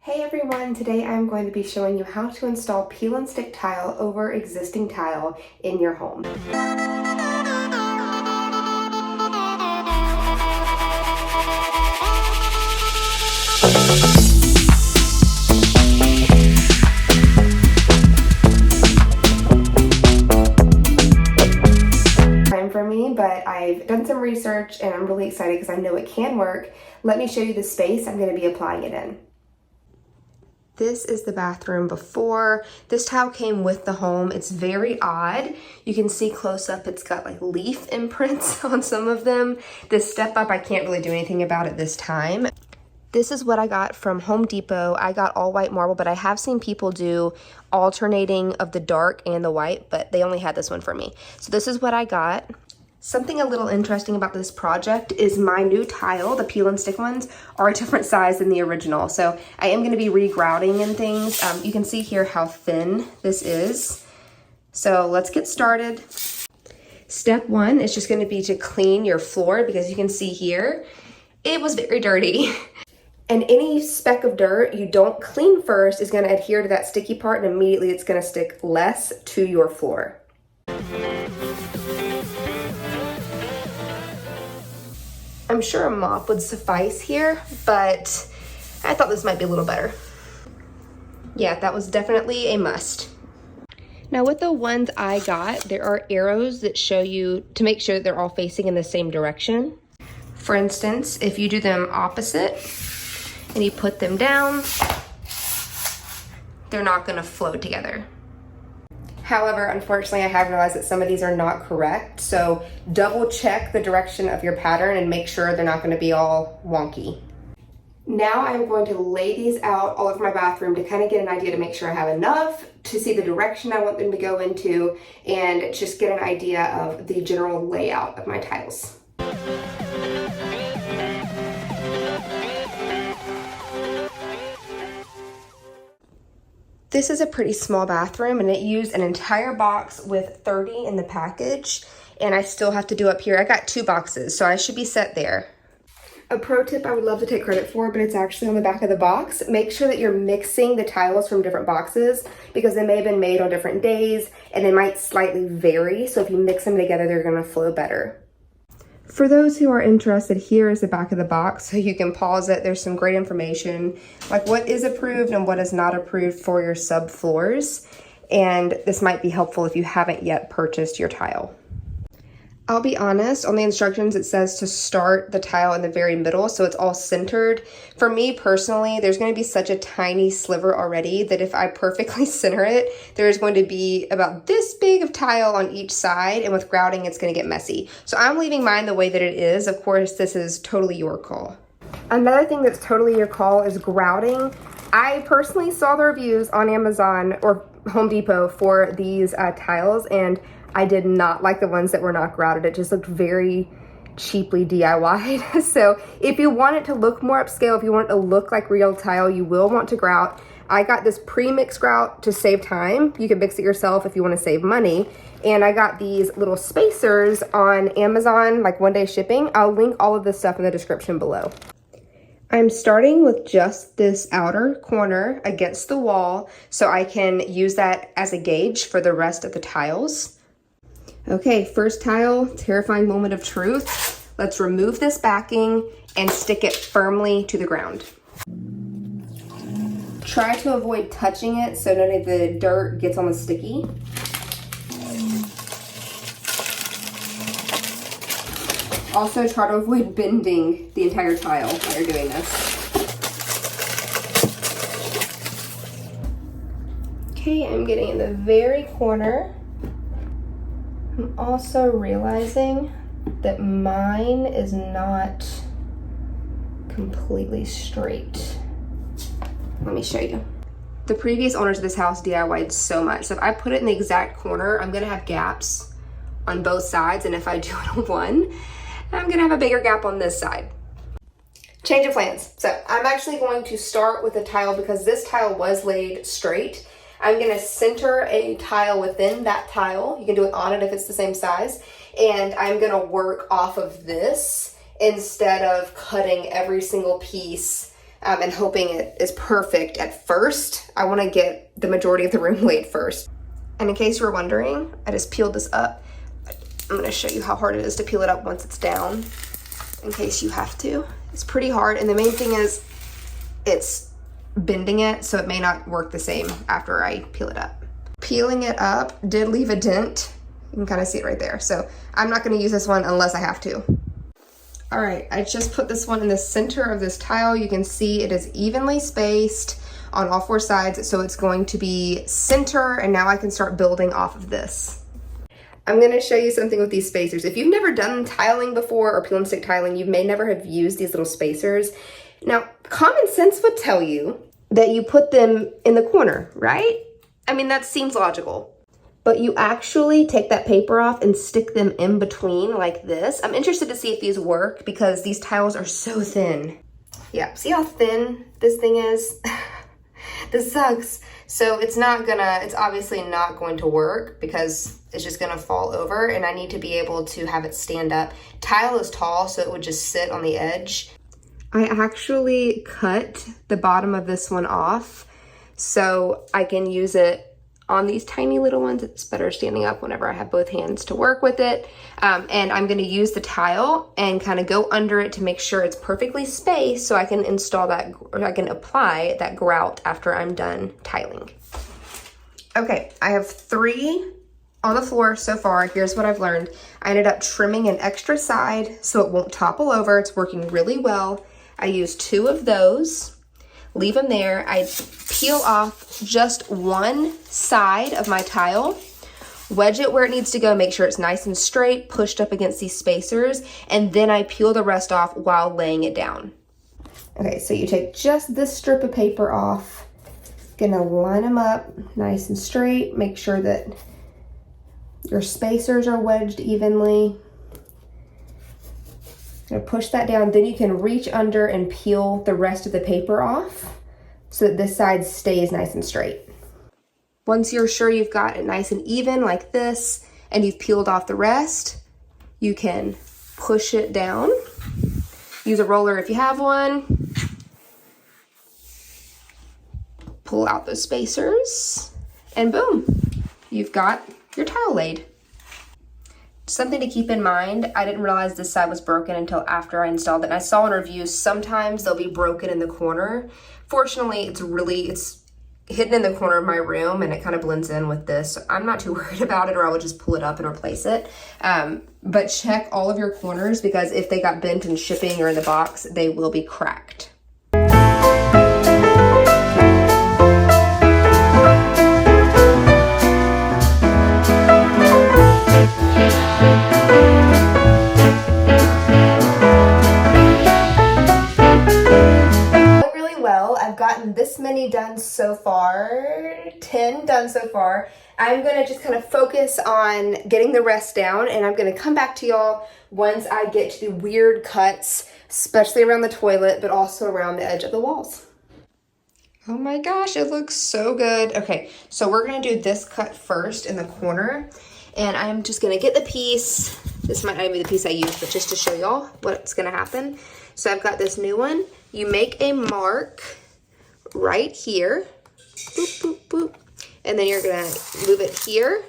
Hey everyone, today I'm going to be showing you how to install peel and stick tile over existing tile in your home. Time for me, but I've done some research and I'm really excited because I know it can work. Let me show you the space I'm going to be applying it in. This is the bathroom before. This tile came with the home. It's very odd. You can see close up it's got like leaf imprints on some of them. This step up, I can't really do anything about it this time. This is what I got from Home Depot. I got all white marble, but I have seen people do alternating of the dark and the white, but they only had this one for me. So this is what I got. Something a little interesting about this project is my new tile, the peel and stick ones, are a different size than the original. So I am gonna be re-grouting and things. You can see here how thin this is. So let's get started. Step one is just gonna be to clean your floor because you can see here, it was very dirty. And any speck of dirt you don't clean first is gonna adhere to that sticky part and immediately it's gonna stick less to your floor. I'm sure a mop would suffice here, but I thought this might be a little better. Yeah, that was definitely a must. Now with the ones I got, there are arrows that show you to make sure that they're all facing in the same direction. For instance, if you do them opposite and you put them down, they're not gonna flow together. However, unfortunately, I have realized that some of these are not correct, so double check the direction of your pattern and make sure they're not going to be all wonky. Now I'm going to lay these out all over my bathroom to kind of get an idea to make sure I have enough to see the direction I want them to go into and just get an idea of the general layout of my tiles. This is a pretty small bathroom and it used an entire box with 30 in the package and I still have to do up here. I got 2 boxes, so I should be set there. A pro tip I would love to take credit for, but it's actually on the back of the box. Make sure that you're mixing the tiles from different boxes because they may have been made on different days and they might slightly vary. So if you mix them together, they're gonna flow better. For those who are interested, here is the back of the box, so you can pause it. There's some great information, like what is approved and what is not approved for your subfloors. And this might be helpful if you haven't yet purchased your tile. I'll be honest, on the instructions it says to start the tile in the very middle so it's all centered. For me personally, there's going to be such a tiny sliver already that if I perfectly center it, there's going to be about this big of tile on each side, and with grouting it's going to get messy. So I'm leaving mine the way that it is. Of course, this is totally your call. Another thing that's totally your call is grouting. I personally saw the reviews on Amazon or Home Depot for these tiles, and I did not like the ones that were not grouted. It just looked very cheaply DIY'd. So if you want it to look more upscale, if you want it to look like real tile, you will want to grout. I got this pre-mixed grout to save time. You can mix it yourself if you want to save money. And I got these little spacers on Amazon, like 1-day shipping. I'll link all of this stuff in the description below. I'm starting with just this outer corner against the wall so I can use that as a gauge for the rest of the tiles. Okay, first tile, terrifying moment of truth. Let's remove this backing and stick it firmly to the ground. Try to avoid touching it so none of the dirt gets on the sticky. Also try to avoid bending the entire tile while you're doing this. Okay, I'm getting in the very corner. I'm also realizing that mine is not completely straight. Let me show you. The previous owners of this house DIY'd so much. So if I put it in the exact corner, I'm gonna have gaps on both sides. And if I do it on one, I'm gonna have a bigger gap on this side. Change of plans. So I'm actually going to start with a tile because this tile was laid straight. I'm gonna center a tile within that tile. You can do it on it if it's the same size. And I'm gonna work off of this instead of cutting every single piece and hoping it is perfect at first. I want to get the majority of the room laid first. And in case you were wondering, I just peeled this up. I'm going to show you how hard it is to peel it up once it's down, in case you have to. It's pretty hard, and the main thing is it's bending it, so it may not work the same after I peel it up. Peeling it up did leave a dent. You can kind of see it right there. So I'm not going to use this one unless I have to. All right, I just put this one in the center of this tile. You can see it is evenly spaced on all 4 sides, so it's going to be center, and now I can start building off of this. I'm going to show you something with these spacers. If you've never done tiling before or peel and stick tiling, you may never have used these little spacers. Now, common sense would tell you that you put them in the corner, right? I mean, that seems logical. But you actually take that paper off and stick them in between like this. I'm interested to see if these work because these tiles are so thin. Yeah, see how thin this thing is? This sucks. So it's obviously not going to work because it's just gonna fall over, and I need to be able to have it stand up. Tile is tall, so it would just sit on the edge. I actually cut the bottom of this one off so I can use it on these tiny little ones. It's better standing up whenever I have both hands to work with it. And I'm gonna use the tile and kind of go under it to make sure it's perfectly spaced so I can install that, or I can apply that grout after I'm done tiling. Okay, I have 3 on the floor so far. Here's what I've learned. I ended up trimming an extra side so it won't topple over. It's working really well. I used 2 of those, leave them there. I peel off just one side of my tile, wedge it where it needs to go, make sure it's nice and straight, pushed up against these spacers, and then I peel the rest off while laying it down. Okay, so you take just this strip of paper off, gonna line them up nice and straight, make sure that your spacers are wedged evenly. Gonna push that down, then you can reach under and peel the rest of the paper off so that this side stays nice and straight. Once you're sure you've got it nice and even like this, and you've peeled off the rest, you can push it down. Use a roller if you have one. Pull out those spacers, and boom, you've got your tile laid. Something to keep in mind, I didn't realize this side was broken until after I installed it. And I saw in reviews, sometimes they'll be broken in the corner. Fortunately, it's hidden in the corner of my room and it kind of blends in with this. So I'm not too worried about it, or I would just pull it up and replace it. But check all of your corners, because if they got bent in shipping or in the box, they will be cracked. This many done so far, 10 done so far. I'm gonna just kind of focus on getting the rest down, and I'm gonna come back to y'all once I get to the weird cuts, especially around the toilet, but also around the edge of the walls. Oh my gosh, it looks so good. Okay, so we're gonna do this cut first in the corner, and I'm just gonna get the piece. This might not be the piece I use, but just to show y'all what's gonna happen. So I've got this new one. You make a mark right here, boop, boop, boop. And then you're gonna move it here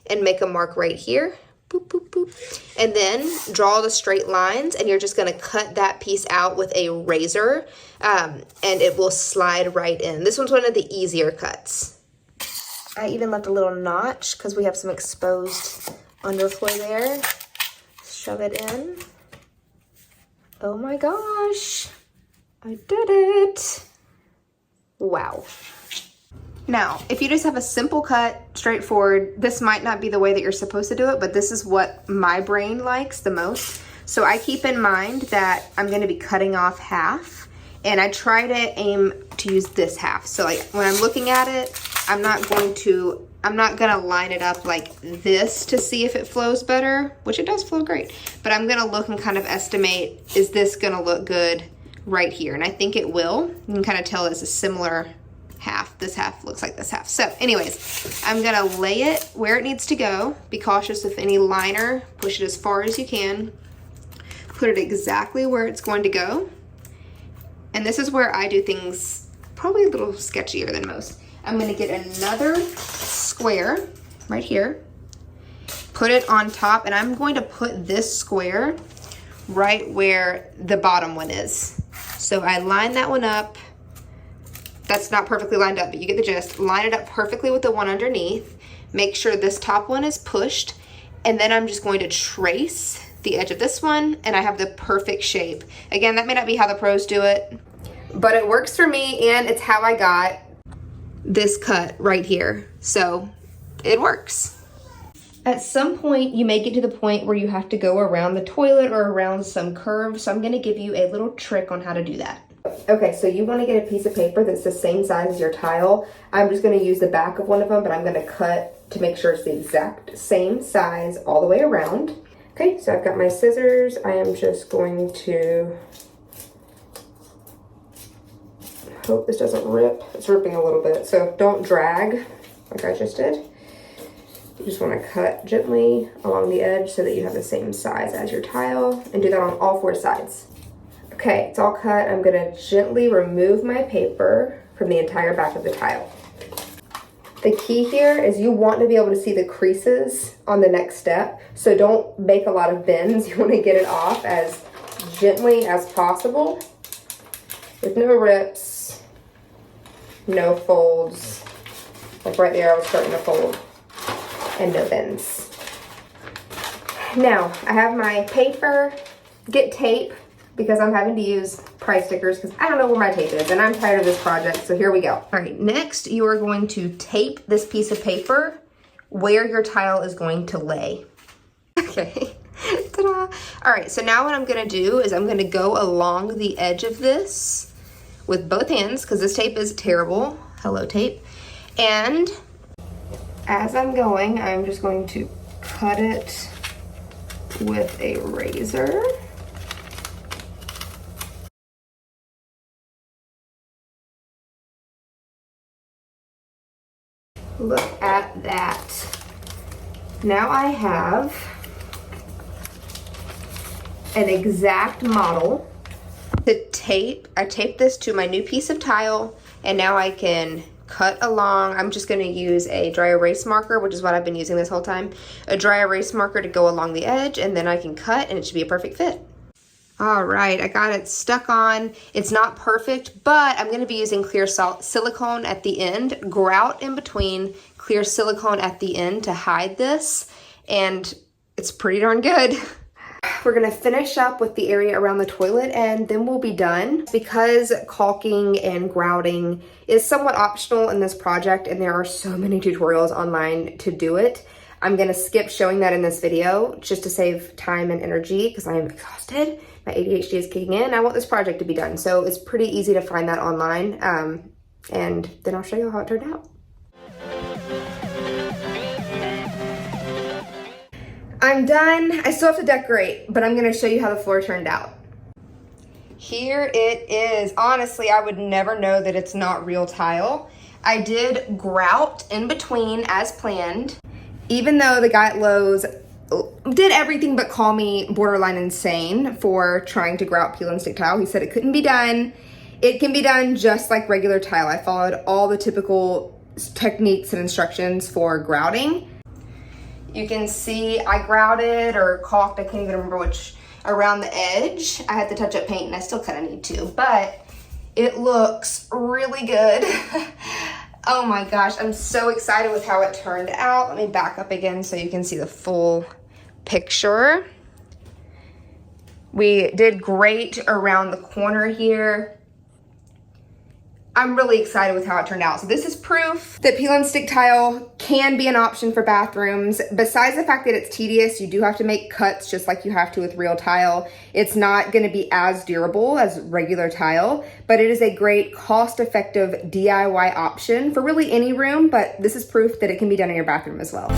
and make a mark right here, boop, boop, boop. And then draw the straight lines, and you're just gonna cut that piece out with a razor, and it will slide right in. This one's one of the easier cuts. I even left a little notch because we have some exposed underfloor there. Shove it in. Oh my gosh, I did it. Wow. Now, if you just have a simple cut, straightforward, this might not be the way that you're supposed to do it, but this is what my brain likes the most. So I keep in mind that I'm gonna be cutting off half, and I try to aim to use this half. So like when I'm looking at it, I'm not gonna line it up like this to see if it flows better, which it does flow great, but I'm gonna look and kind of estimate, is this gonna look good right here? And I think it will. You can kind of tell it's a similar half. This half looks like this half. So anyways, I'm gonna lay it where it needs to go. Be cautious of any liner. Push it as far as you can. Put it exactly where it's going to go. And this is where I do things probably a little sketchier than most. I'm gonna get another square right here, put it on top, and I'm going to put this square right where the bottom one is. So I line that one up. That's not perfectly lined up, but you get the gist. Line it up perfectly with the one underneath. Make sure this top one is pushed, and then I'm just going to trace the edge of this one, and I have the perfect shape. Again, that may not be how the pros do it, but it works for me, and it's how I got this cut right here. So it works. At some point, you may get to the point where you have to go around the toilet or around some curve, so I'm gonna give you a little trick on how to do that. Okay, so you wanna get a piece of paper that's the same size as your tile. I'm just gonna use the back of one of them, but I'm gonna cut to make sure it's the exact same size all the way around. Okay, so I've got my scissors. I am just going to, hope this doesn't rip. It's ripping a little bit, so don't drag like I just did. You just want to cut gently along the edge so that you have the same size as your tile, and do that on all four sides. Okay, it's all cut. I'm going to gently remove my paper from the entire back of the tile. The key here is you want to be able to see the creases on the next step, so don't make a lot of bends. You want to get it off as gently as possible with no rips, no folds. Like right there, I was starting to fold. And no bends. Now, I have my paper. Get tape, because I'm having to use price stickers because I don't know where my tape is, and I'm tired of this project, so here we go. All right, next you are going to tape this piece of paper where your tile is going to lay. Okay, ta-da. All right, so now what I'm gonna do is I'm gonna go along the edge of this with both hands, because this tape is terrible. Hello, tape. And as I'm going, I'm just going to cut it with a razor. Look at that. Now I have an exact model. The tape, I taped this to my new piece of tile, and now I can cut along. I'm just going to use a dry erase marker, which is what I've been using this whole time. A dry erase marker to go along the edge, and then I can cut, and it should be a perfect fit. All right, I got it stuck on. It's not perfect, but I'm going to be using clear silicone at the end, grout in between, clear silicone at the end to hide this, and it's pretty darn good. We're gonna finish up with the area around the toilet, and then we'll be done. Because caulking and grouting is somewhat optional in this project, and there are so many tutorials online to do it, I'm gonna skip showing that in this video just to save time and energy, because I am exhausted. My ADHD is kicking in. I want this project to be done, so it's pretty easy to find that online, and then I'll show you how it turned out. I'm done. I still have to decorate, but I'm gonna show you how the floor turned out. Here it is. Honestly, I would never know that it's not real tile. I did grout in between as planned. Even though the guy at Lowe's did everything but call me borderline insane for trying to grout peel and stick tile. He said it couldn't be done. It can be done just like regular tile. I followed all the typical techniques and instructions for grouting. You can see I grouted or caulked, I can't even remember which, around the edge. I had to touch up paint, and I still kind of need to, but it looks really good. Oh my gosh, I'm so excited with how it turned out. Let me back up again so you can see the full picture. We did great around the corner here. I'm really excited with how it turned out. So this is proof that peel and stick tile can be an option for bathrooms. Besides the fact that it's tedious, you do have to make cuts just like you have to with real tile. It's not gonna be as durable as regular tile, but it is a great cost-effective DIY option for really any room, but this is proof that it can be done in your bathroom as well.